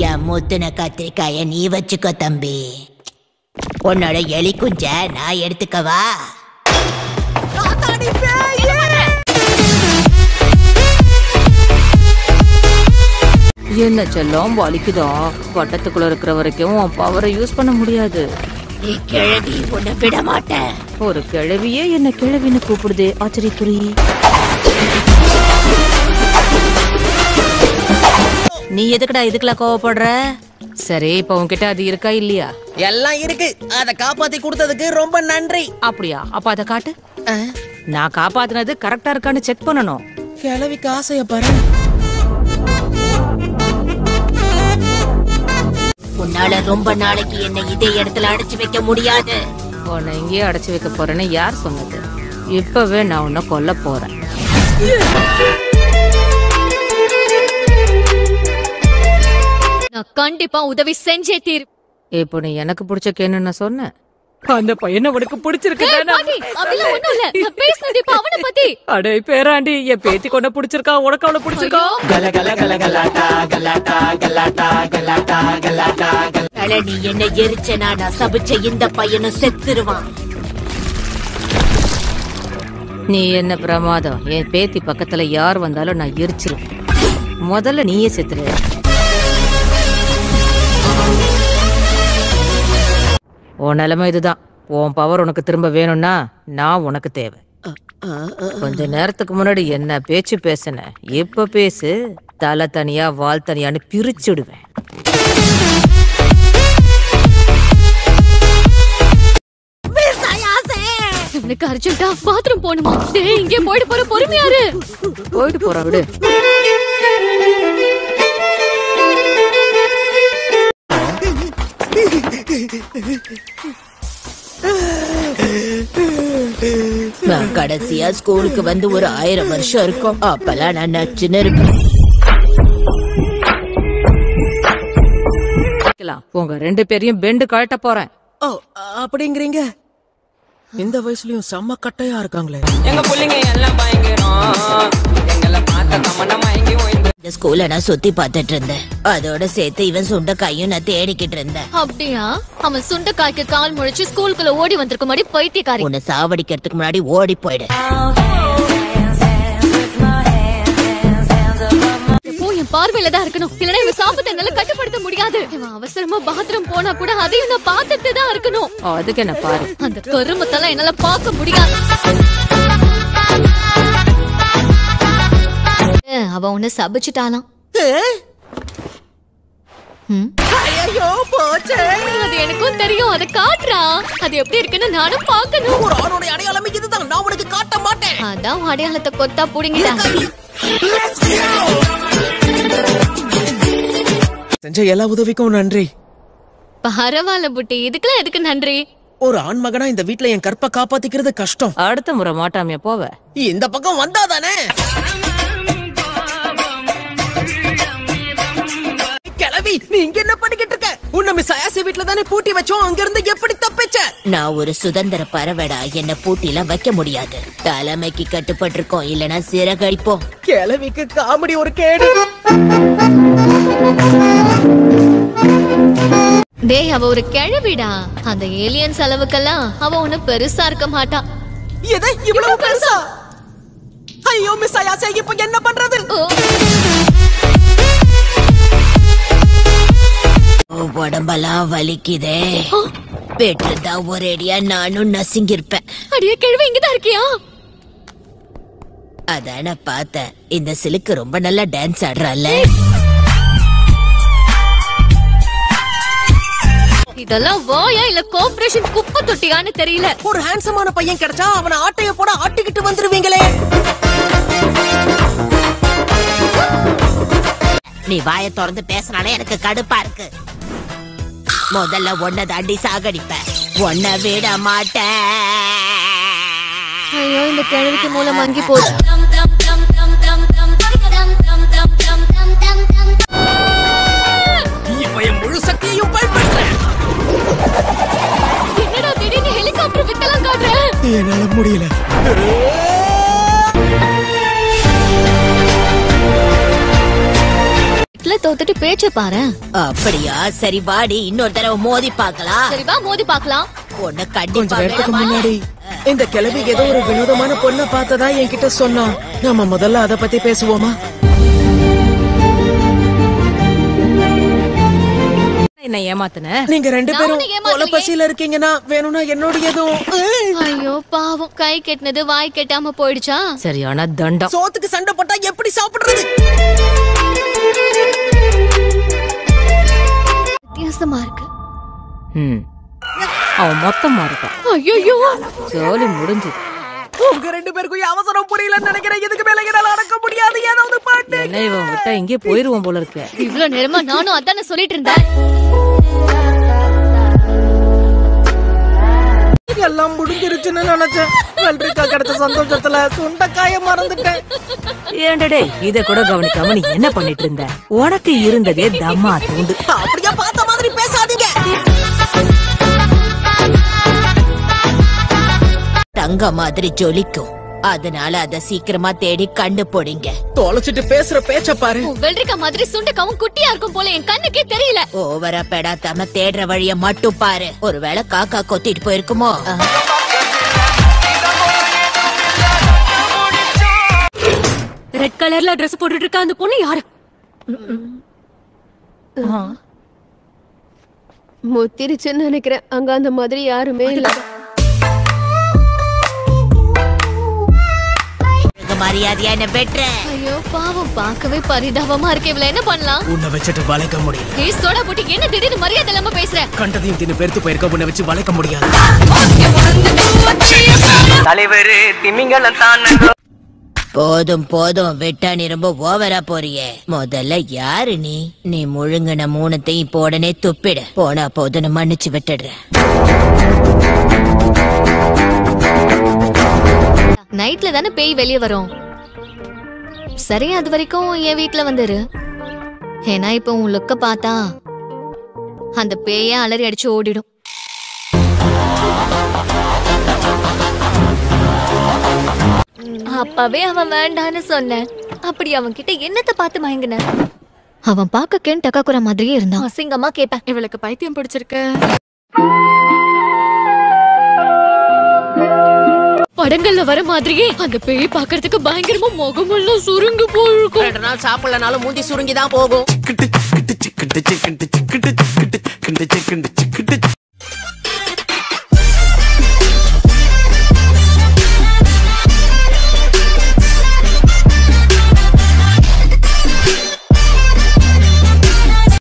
என் முத்துன கத்திரிக்காய நீ வச்சுக்கோ தம்பி. உன்னோட எலி குஞ்ச நான் எடுத்துக்கவா? என்ன செல்லம் வலிக்குதா? வட்டத்துக்குள்ள இருக்கிற வரைக்கும் உன் பவரை யூஸ் பண்ண முடியாது. நீ கிழவி, உன்னை விட மாட்டேன். ஒரு கிழவியே என்ன கிழவின்னு கூப்பிடுதே, ஆச்சரியக்குறி. நீ எதுக்குடா இதுக்கெல்லாம் கோவப்படுற? சரி, இப்ப உன்கிட்ட அது இருக்கா இல்லையா? எல்லாம் இருக்கு. அத காப்பாத்தி கொடுத்ததுக்கு ரொம்ப நன்றி. அப்படியா? அப்ப அத காட்டு. நான் காப்பாத்தினது கரெக்டா இருக்கான்னு செக் பண்ணணும். கிழவிக்கு ஆசைய பாரு. உன்னால ரொம்ப நாளைக்கு என்ன இதே இடத்துல அடைச்சு வைக்க முடியாது. உன்னை இங்கேயே அடைச்சு வைக்க போறேன்னு யார் சொன்னது? இப்பவே நான் உன்னை கொல்ல போறேன். நான் கண்டிப்பா உதவி செஞ்சே தீர். இப்போ நீ எனக்கு பிடிச்ச கேன்னு நான் சொன்னேன். அந்த பையனை உனக்கு பிடிச்சிருக்கு? அடே பேராண்டி, என் பேத்தி கொண்ட பிடிச்சிருக்கா, உனக்கு அவளை பிடிச்சிருக்கா? நீ என்ன எரிச்சனா? நான் சபிச்ச இந்த பையனும் செத்துருவான். நீ என்ன பிரமாதம்? என் பேத்தி பக்கத்துல யார் வந்தாலும் நான் எரிச்சிருவேன். முதல்ல நீயே செத்துரு. உன் நிலைமை இதுதான். உன் பவர் உனக்கு திரும்ப வேணும்னா நான் உனக்கு தேவை. கொஞ்ச நேரத்துக்கு முன்னாடி என்ன பேச்சு பேசுன, இப்ப பேசு. தலை தனியா வால் தனியான்னு பிரிச்சுடுவேன். எனக்கு அர்ஜென்ட்டா பாத்ரூம் போணுமா? டேய், இங்கே போயிட்டு போற, பொறுமையாரு. போயிட்டு போற, விடு. நான் கடைசியா ஸ்கூலுக்கு வந்து ஒரு 1000 வருஷம் இருக்கும். அப்பெல்லாம் நான் நச்சுன்னு இருப்பேன். உங்க 2 பேரையும் பெண்டு கழட்ட போறேன். ஓ, அப்படிங்கிறீங்க? இந்த வயசுலயும் செம்ம கட்டையா இருக்காங்களே. எங்க புள்ளைங்க எல்லாம் பயங்கரம். எங்களை பார்த்த தமன்னா மயங்கி ஓய்ந்து. இந்த ஸ்கூல்ல நான் சுத்தி பார்த்துட்டு இருந்தேன். அதோட சேர்த்து இவன் சுண்டைக்காயும் நான் தேடிக்கிட்டு இருந்தேன். அப்படியா? அவன் சுண்டைக்காய்க்கு கால் முழிச்சு ஸ்கூலுக்குள்ள ஓடி வந்திருக்க மாதிரி பைத்தியக்காரி. உன்னை சாவடிக்கிறதுக்கு முன்னாடி ஓடி போயிடு. என் பார்வையில தான் இருக்கணும். இல்லனா இவன் சாபத்தை என்னால கட்டுப்படுத்த முடியாது. இவன் அவசரமா பாத்ரூம் போனா கூட அதையும் நான் பார்த்துட்டு தான் இருக்கணும். அதுக்கு என்ன பாரு. அந்த கருமத்தெல்லாம் என்னால பார்க்க முடியாது. அவ உன்னை சபிச்சுட்டாலாம். அது எனக்கும் தெரியும். அதை காட்டுறா. அது எப்படி இருக்குன்னு நானும் பார்க்கணும். ஒரு ஆணோட அடையாளம் இதுதான். நான் உனக்கு காட்ட மாட்டேன். அதான் அடையாளத்தை கொத்தா புடிங்கிட்டாங்க. செஞ்ச எல்லா உதவிக்கும் நன்றி. பரவாயில்ல புட்டி, இதுக்கெல்லாம் எதுக்கு நன்றி? ஒரு ஆண் மகனா இந்த வீட்ல என் கற்பை காப்பாத்திக்கிறது கஷ்டம். அடுத்த முறை மாட்டாமையா போவ. இந்த பக்கம் வந்தாதானே. கிளவி, நீ இங்க என்ன பண்ணிக்கிட்டு இருக்க? உன்னை மிஸ் ஆயாசி வீட்ல தானே பூட்டி வச்சோம். அங்க இருந்து எப்படி தப்பிச்ச? நான் ஒரு சுதந்திர பறவைடா. என்ன பூட்டிலாம் வைக்க முடியாது. தலைமைக்கு கட்டுப்பட்டிருக்கோம், இல்லனா சிறகடிப்போம். கிளவிக்கு காமெடி ஒரு கேடு. டேய், அவ ஒரு கிழவிடா. அந்த ஏலியன்ஸ் அளவுக்கெல்லாம் அவ ஒண்ணு பெருசா இருக்க மாட்டா. எதை இவ்வளவு பெருசா? ஐயோ மிஸ் ஆயாசி, இப்ப என்ன பண்றது? உடம்பெல்லாம் வலிக்குதே. பெற்றுதா ஒரேடியா நானும் நசுங்கிருப்பேன். அடியே கிழவி, இங்கதான் இருக்கியா? அதான பார்த்தேன். இந்த சிலுக்கு ரொம்ப நல்லா டான்ஸ் ஆடுறால. இதெல்லாம் வாயா இல்ல கோஆபரேஷன் குப்பை தொட்டியான்னு தெரியல. ஒரு ஹேண்ட்ஸமான பையன் கிடைச்சா அவனை ஆட்டைய போட ஆட்டிக்கிட்டு வந்துருவீங்களே. நீ வாயை திறந்து பேசினாலே எனக்கு கடுப்பா இருக்கு. முதல்ல ஒன்ன தாண்டி சாகடிப்ப. ஒன்ன விட மாட்டேன். ஐயோ, இந்த கிழவிக்கு மூலம் மங்கி போச்சு. முழு சக்தியையும் பயன்படுத்துறேன். என்னடா திடீர்னு ஹெலிகாப்டர் வித்தலாம் காட்டுற? என்னால முடியல. தோத்துட்டு பேச்ச பாரு. அப்படியா? சரி வாடி, இன்னொரு தடவை மோதி பார்க்கலாம். சரி வா மோதி பார்க்கலாம். உன்னை கொஞ்ச கண்டிப்பா நேரத்துக்கு விட முன்னாடி இந்த கிழவி ஏதோ ஒரு வினோதமான பொண்ணை பார்த்ததா என்கிட்ட சொன்னா. நம்ம முதல்ல அத பத்தி பேசுவோமா? என்ன ஏமாத்துன? நீங்க ரெண்டு பேரும் நானும் ஏமாத்தலையே. கொலை பசியில இருக்கீங்கன்னா வேணும்னா என்னோடயதும். ஐயோ பாவம், கை கெட்டினது வாய் கெட்டாம போயிடுச்சா? சரியான தண்டம். சோத்துக்கு சண்டை போட்டா எப்படி சாப்பிடுறது? வித்தியாசமா இருக்கு. அவன் மொத்தமா இருக்கான். ஐயோ ஜோலி முடிஞ்சு. உங்க ரெண்டு பேருக்கும் அவசரம் புரியலன்னு நினைக்கிறேன். இதுக்கு மேல என்னால அடக்க முடியாது. ஏதாவது பாட்டு. என்ன இவன் விட்டா இங்கே போயிருவோம் போல இருக்கு. இவ்வளவு நேரமா நானும் அதானே சொல்லிட்டு இருந்தேன். எல்லாம் முடிஞ்சிருச்சுன்னு நினைச்சேன். வெள்ளரிக்கா கிடைச்ச சந்தோஷத்துல சுண்டைக்காய மறந்துட்டேன். ஏண்டடே, இத கூட கவனிக்காம நீ என்ன பண்ணிட்டு இருந்த? உனக்கு இருந்ததே தம்மா தூண்டு. அப்படியே பார்த்த மாதிரி பேசாதீங்க. தங்க மாதிரி ஜொலிக்கும். அதனால அத சீக்கிரமா தேடி கண்டுபிடிங்க. தொலைச்சிட்டு பேசுற பேச்ச பாரு. வெள்ளரிக்கா மாதிரி சுண்டக்காவும் குட்டியா இருக்கும் போல என் கண்ணுக்கே தெரியல. ஓவரா பெடாத்தாம தேடுற வழிய மட்டும் பாரு. ஒருவேளை காக்கா கொத்திட்டு போயிருக்குமோ? ரெட் கலர்ல Dress போட்டுட்டு இருக்க அந்த பொண்ணு யாரு? முத்திருச்சுன்னு நினைக்கிறேன். அங்க அந்த மாதிரி யாருமே இல்ல. மரியாதையா என்ன பெற்ற. ஐயோ பாவம், பார்க்கவே பரிதாபமா இருக்கு. இவள என்ன பண்ணலாம்? உன்னை வச்சுட்டு வளைக்க முடியல. ஏய் சோடா புட்டி, என்ன திடீர்னு மரியாதை இல்லாம பேசுற? கண்டதையும் தின்னு பெருத்து போயிருக்க. உன்னை வச்சு வளைக்க முடியாது. தலைவர் திமிங்கலம் தான். போதும் போதும், விட்டா நீ ரொம்ப ஓவரா போறியே. முதல்ல யாரு நீ? நீ முழுங்கின மூணத்தையும் இப்போ உடனே துப்பிடு. போனா போதுன்னு மன்னிச்சு விட்டுடுறேன். நைட்ல தானே பேய் வெளியே வரும். சரி, அது வரைக்கும் என் வீட்ல வந்துரு. ஏன்னா இப்ப உன் லுக்க பார்த்தா அந்த பேய அலறி அடிச்சு ஓடிடும். அப்பவே அவன் வேண்டான்னு சொன்னேன். அப்படி அவன் கிட்ட என்னத்த பார்த்து மயங்கின? அவன் பார்க்க கேன் டக்காக்குற மாதிரியே இருந்தான். அசிங்கமா கேப்பேன், இவளுக்கு பைத்தியம் பிடிச்சிருக்கு. படங்கள்ல வர மாதிரியே அந்த பேய் பாக்குறதுக்கு பயங்கரமா முகமெல்லாம் சுருங்கி போயிருக்கும். 2 நாள் சாப்பிடலனாலும் மூஞ்சி சுருங்கிதான் போகும்.